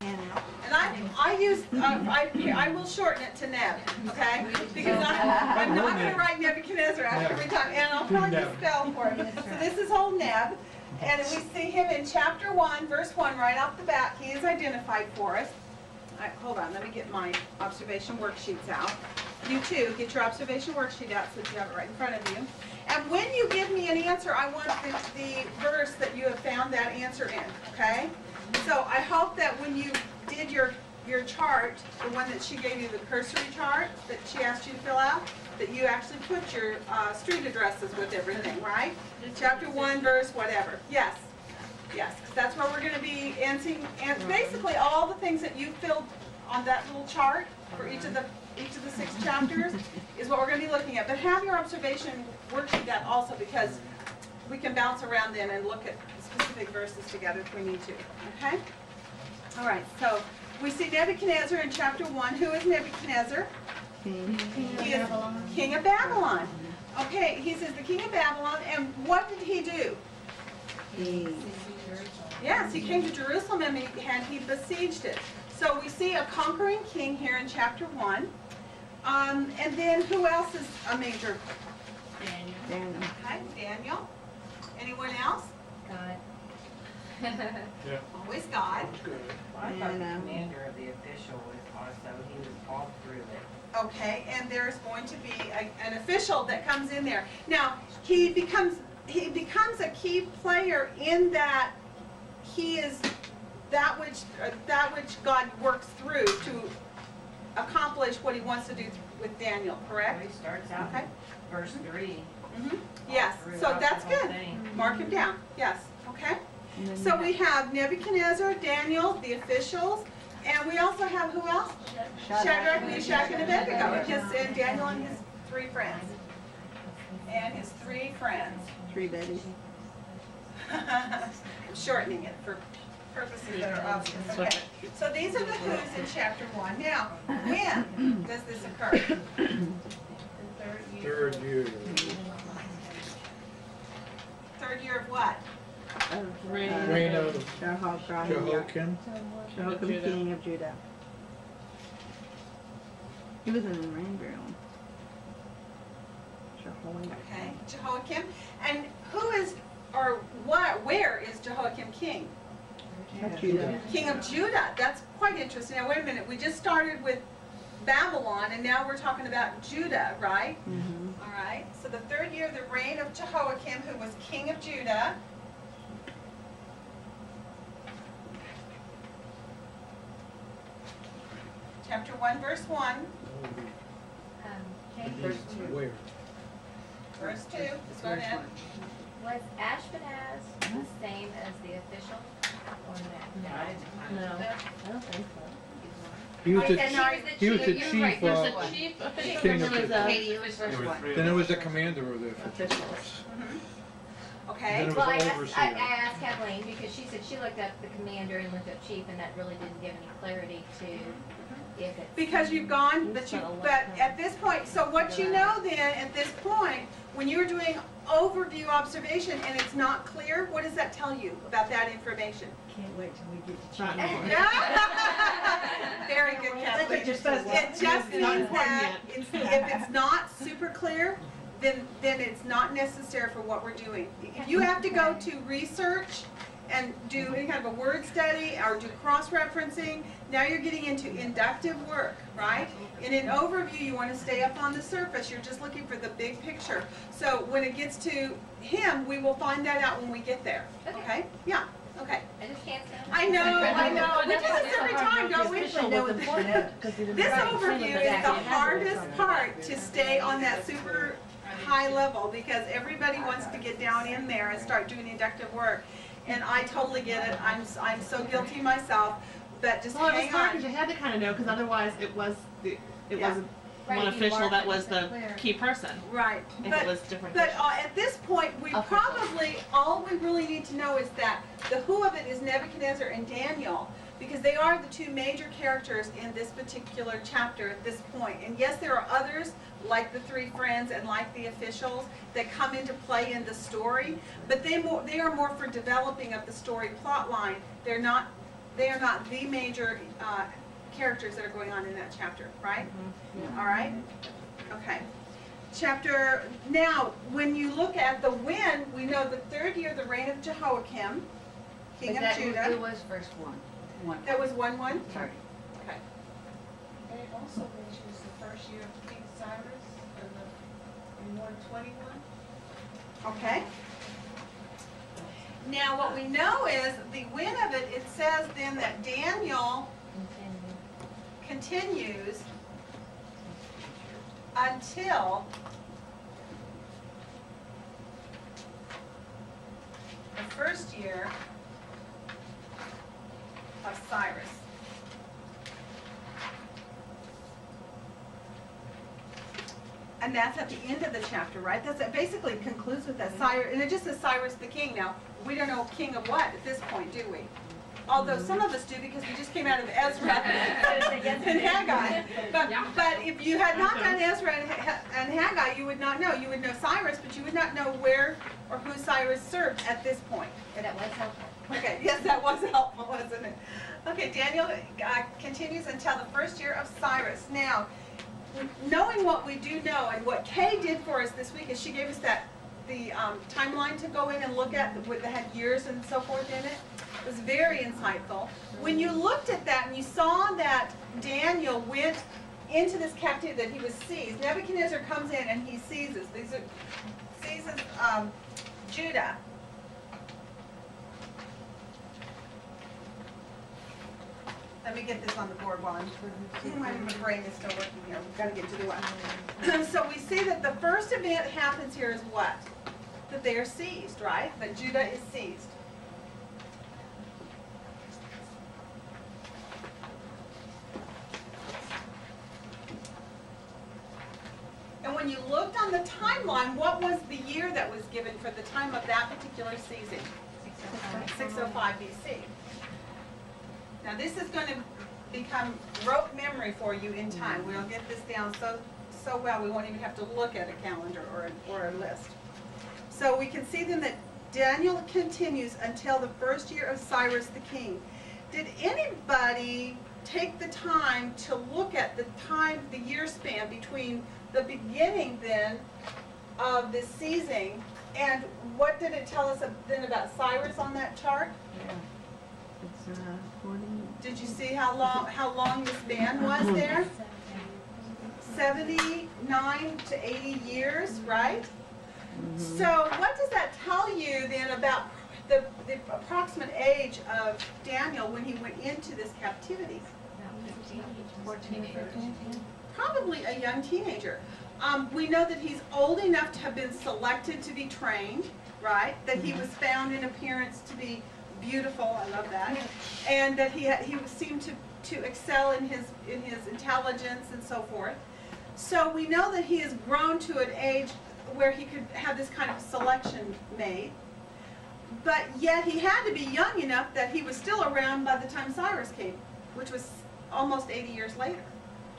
And I will shorten it to Neb, okay? Because I'm not going to write Nebuchadnezzar out every time, and I'll probably misspell for him. So this is old Neb, and we see him in chapter 1, verse 1, right off the bat. He is identified for us. All right, hold on, let me get my observation worksheets out. You too, get your observation worksheet out so that you have it right in front of you. And when you give me an answer, I want the verse that you have found that answer in, okay? So I hope that when you did your chart, the one that she gave you, the cursory chart that she asked you to fill out, that you actually put your street addresses with everything, right? Chapter 1, verse whatever. Yes. Yes, because that's where we're going to be answering, and basically all the things that you filled on that little chart for each of the 6 chapters is what we're going to be looking at. But have your observation worksheet out also, because we can bounce around then and look at specific verses together if we need to. Okay? All right, so we see Nebuchadnezzar in chapter 1. Who is Nebuchadnezzar? He is king of Babylon. Okay, he says the king of Babylon, and what did he do? Yes, he came to Jerusalem and he besieged it. So we see a conquering king here in chapter 1. And then who else is a major? Daniel. Okay, Daniel. Anyone else? God. Yeah. Always God. That's good. I thought the commander of the official was also, he was all through it. Okay, and there's going to be an official that comes in there. Now, he becomes a key player in that he is that which God works through to accomplish what he wants to do with Daniel, correct? He starts out Okay. in verse 3. Mm-hmm. Yes, so that's good. Mark him down. Yes, okay. So we have Nebuchadnezzar, Daniel, the officials, and we also have who else? Shadrach, Meshach, and Abednego, and Daniel and his 3 friends. And his 3 friends. 3 buddies. I'm shortening it for purposes that are obvious. Okay. So these are the who's in chapter 1. Now, when does this occur? Third year. Third year of what? Reign of Jehoiakim, Jehoiakim. king of Judah. He was in the reign room. Jehoiakim. Okay, Jehoiakim. And who is, or what, where is Jehoiakim king? Judah. King of Judah. That's quite interesting. Now, wait a minute. We just started with Babylon, and now we're talking about Judah, right? Mm-hmm. All right. So the 3rd year of the reign of Jehoiakim, who was king of Judah. Chapter 1, verse 1. Verse 2. Where? Verse 2. Let's go ahead. Was Ashpenaz the same as the official? Or no? No. I don't think so. He was Okay, the, now, he was the You're chief, right, there's a chief king official, of there was the- a... Katie, it was verse 1. then it was the commander of the officials. Mhm. Okay. Then it was Well, I overseer. asked Kathleen because she said she looked up the commander and looked up chief, and that really didn't give any clarity to if it's... Because you've gone, but at this point, so what you know then, at this point, when you're doing overview observation and it's not clear, what does that tell you about that information? Can't wait till we get to China. Very good, Kathleen. It just means that if it's not super clear, then it's not necessary for what we're doing. If you have to go to research and do any kind of a word study or do cross-referencing, now you're getting into inductive work, right? In an overview, you want to stay up on the surface. You're just looking for the big picture. So when it gets to him, we will find that out when we get there. Okay? Yeah. Okay. I just can't say. I know. We do this every time, don't we? This overview is the hardest part to stay on that super high level because everybody wants to get down in there and start doing inductive work. And I totally get it. I'm so guilty myself. But just Well, it was hang hard on. because you had to kind of know, because otherwise it was Yeah. Right, one if you official mark that it, was it's the clear. key person. Right. If But it was different. But at this point, we Okay. probably, all we really need to know is that the who of it is Nebuchadnezzar and Daniel, because they are the 2 major characters in this particular chapter at this point. And yes, there are others, like the 3 friends and like the officials, that come into play in the story, but they are more for developing of the story plot line. They're not they are not the major characters that are going on in that chapter, right? All right? Okay. Now, when you look at the when, we know the third year, the reign of Jehoiakim, king of Who Judah. was first one? That was 1-1? Sorry. Okay. And it also mentions the first year of King Cyrus in 121. Okay. Now, what we know is the when of it, it says then that Daniel continues until the first year of Cyrus. And that's at the end of the chapter, right? It basically concludes with that Cyrus, and it just says Cyrus the king. Now, we don't know king of what at this point, do we? Although some of us do, because we just came out of Ezra and Haggai. But if you had not done Ezra and Haggai, you would not know. You would know Cyrus, but you would not know where or who Cyrus served at this point. But that was helpful. Okay, yes, that was helpful, wasn't it? Okay, Daniel continues until the first year of Cyrus. Now, knowing what we do know, and what Kay did for us this week is she gave us the timeline to go in and look at that had years and so forth in it. It was very insightful. When you looked at that and you saw that Daniel went into this captivity, that he was seized, Nebuchadnezzar comes in and he seizes Judah. Let me get this on the board while my brain is still working here. We've got to get to the one. So we see that the first event happens here is what? That they are seized, right? That Judah is seized. And when you looked on the timeline, what was the year that was given for the time of that particular seizing? 605 BC. Now this is going to become rote memory for you in time. We'll get this down so well we won't even have to look at a calendar or a list. So we can see then that Daniel continues until the first year of Cyrus the king. Did anybody take the time to look at the year span between the beginning then of this seizing and what did it tell us then about Cyrus on that chart? Yeah. It's 40. Did you see how long the span was there? 79 to 80 years, right? So what does that tell you then about the approximate age of Daniel when he went into this captivity? 14, 15. Probably a young teenager. We know that he's old enough to have been selected to be trained, right? That he was found in appearance to be beautiful, I love that, and that he seemed to excel in his intelligence and so forth. So we know that he has grown to an age where he could have this kind of selection made, but yet he had to be young enough that he was still around by the time Cyrus came, which was almost 80 years later,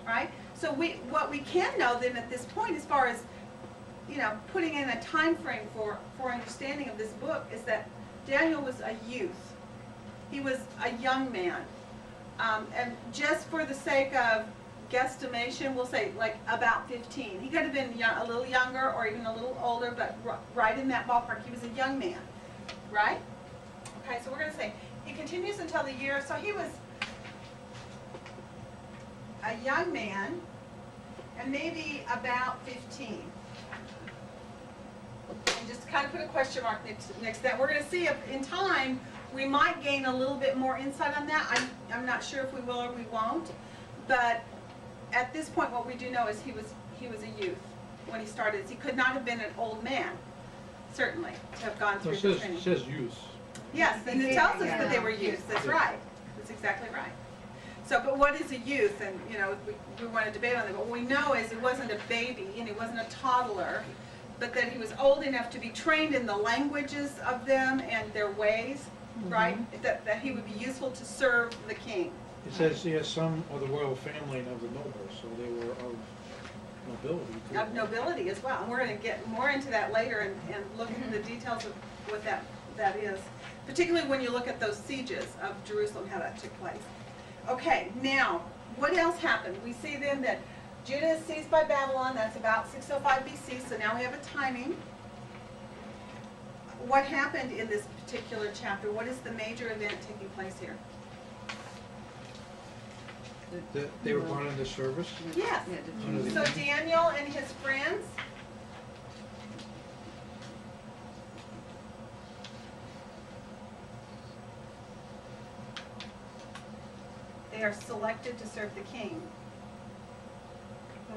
right? So what we can know then at this point, as far as putting in a time frame for understanding of this book, is that Daniel was a youth. He was a young man. And just for the sake of guesstimation, we'll say like about 15. He could have been a little younger or even a little older, but right in that ballpark. He was a young man, right? Okay, so we're going to say he continues until the year, so he was a young man and maybe about 15. And just kind of put a question mark next to that. We're going to see if in time we might gain a little bit more insight on that. I'm not sure if we will or we won't. But at this point what we do know is he was a youth when he started. He could not have been an old man, certainly, to have gone through the training. It says youth. Yes, and it tells us that they were youths. That's right. That's exactly right. So, but what is a youth? And, we want to debate on that. But what we know is he wasn't a baby and he wasn't a toddler, but that he was old enough to be trained in the languages of them and their ways, right? That he would be useful to serve the king. It says he has some of the royal family and of the nobles, so they were of nobility too. Of nobility as well. And we're going to get more into that later and look into the details of what that that is, particularly when you look at those sieges of Jerusalem, how that took place. Okay, now, what else happened? We see then that Judah is seized by Babylon, that's about 605 BC, so now we have a timing. What happened in this particular chapter? What is the major event taking place here? That they were brought into service. Yes. Yeah, Under the So king. Daniel and his friends, they are selected to serve the king. By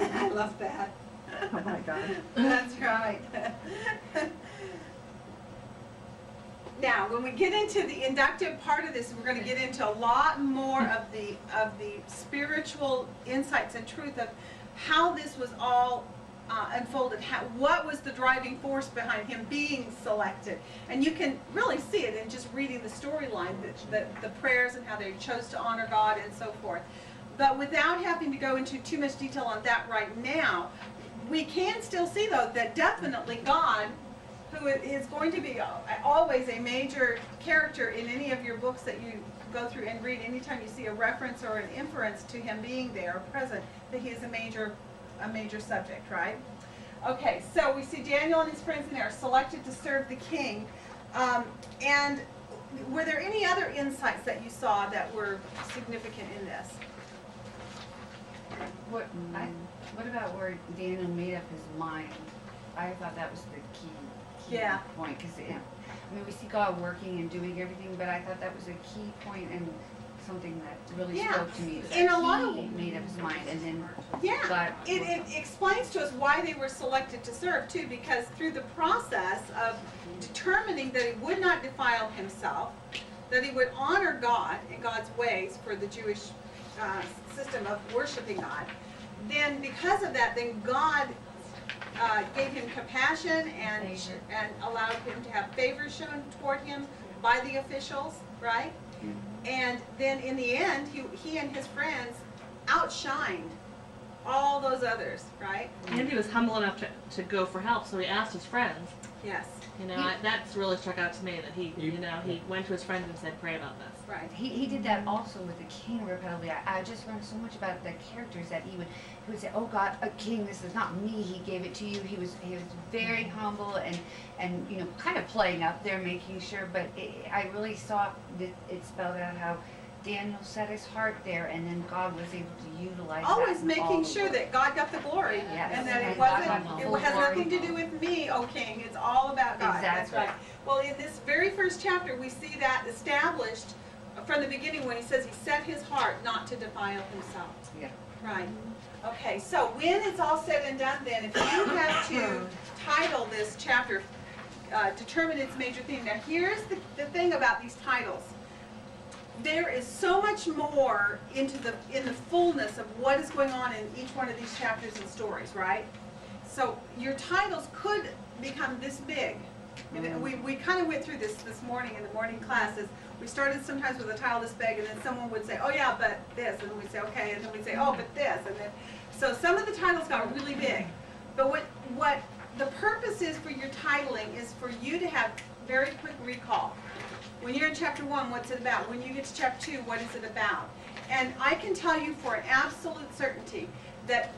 God. I love that. Oh my God. That's right. Now, when we get into the inductive part of this, we're going to get into a lot more of the spiritual insights and truth of how this was all unfolded. What was the driving force behind him being selected? And you can really see it in just reading the storyline, the prayers and how they chose to honor God and so forth. But without having to go into too much detail on that right now, we can still see, though, that definitely God, who is going to be always a major character in any of your books that you go through and read, anytime you see a reference or an inference to him being there or present, that he is a major subject, right? Okay, so we see Daniel and his friends in there are selected to serve the king. And were there any other insights that you saw that were significant in this? What about where Daniel made up his mind? I thought that was the key Yeah. point, because I mean, we see God working and doing everything, but I thought that was a key point and something that really Yeah. spoke to me. In a lot of- He made up his mind, and then Yeah, God it explains to us why they were selected to serve too, because through the process of determining that he would not defile himself, that he would honor God and God's ways for the Jewish system of worshiping God, then because of that, then God gave him compassion and allowed him to have favor shown toward him by the officials, right? And then in the end, he and his friends outshined all those others, right? And he was humble enough to go for help, so he asked his friends. Yes, You know, that's really struck out to me that he went to his friends and said, pray about this. right. he did that also with the king repeatedly. I just learned so much about the characters that he would say, "Oh God, a king, this is not me. He gave it to you." He was very humble and you know, kind of playing up there, making sure. But I really saw that it spelled out how Daniel set his heart there, and then God was able to utilize that. Always in making all the sure work. that God got the glory, Yes. and that it And God got wasn't, the it full has glory. nothing to do with me, O king. It's all about God. That's Exactly. right. Well, in this very first chapter, we see that established from the beginning when he says he set his heart not to defile himself. Yeah. Right. Okay, so when it's all said and done then, if you have to title this chapter, determine its major theme. Now here's the thing about these titles. There is so much more in the fullness of what is going on in each one of these chapters and stories, right? So your titles could become this big. And we kind of went through this morning in the morning classes. We started sometimes with a title this big, and then someone would say, "Oh yeah, but this," and then we'd say, "Okay," and then we'd say, "Oh, but this," and then so some of the titles got really big. But what the purpose is for your titling is for you to have very quick recall. When you're in chapter 1, what's it about? When you get to chapter 2, what is it about? And I can tell you for an absolute certainty that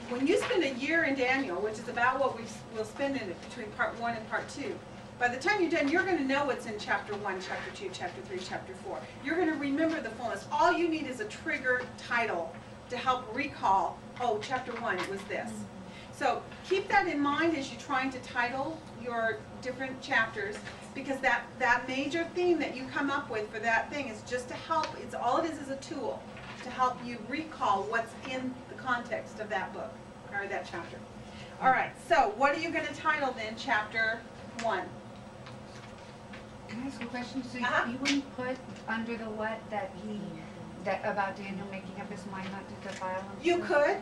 when you spend a year in Daniel, which is about what we'll spend in it between part 1 and part 2, by the time you're done, you're going to know what's in chapter 1, chapter 2, chapter 3, chapter 4. You're going to remember the fullness. All you need is a trigger title to help recall, oh, chapter 1, it was this. So keep that in mind as you're trying to title your different chapters, because that major theme that you come up with for that thing is just to help. It's all it is a tool to help you recall what's in the context of that book or that chapter. All right, so what are you going to title then chapter 1? Can I ask a question? So Uh-huh. you wouldn't put under the what that about Daniel making up his mind not to defile himself? You could,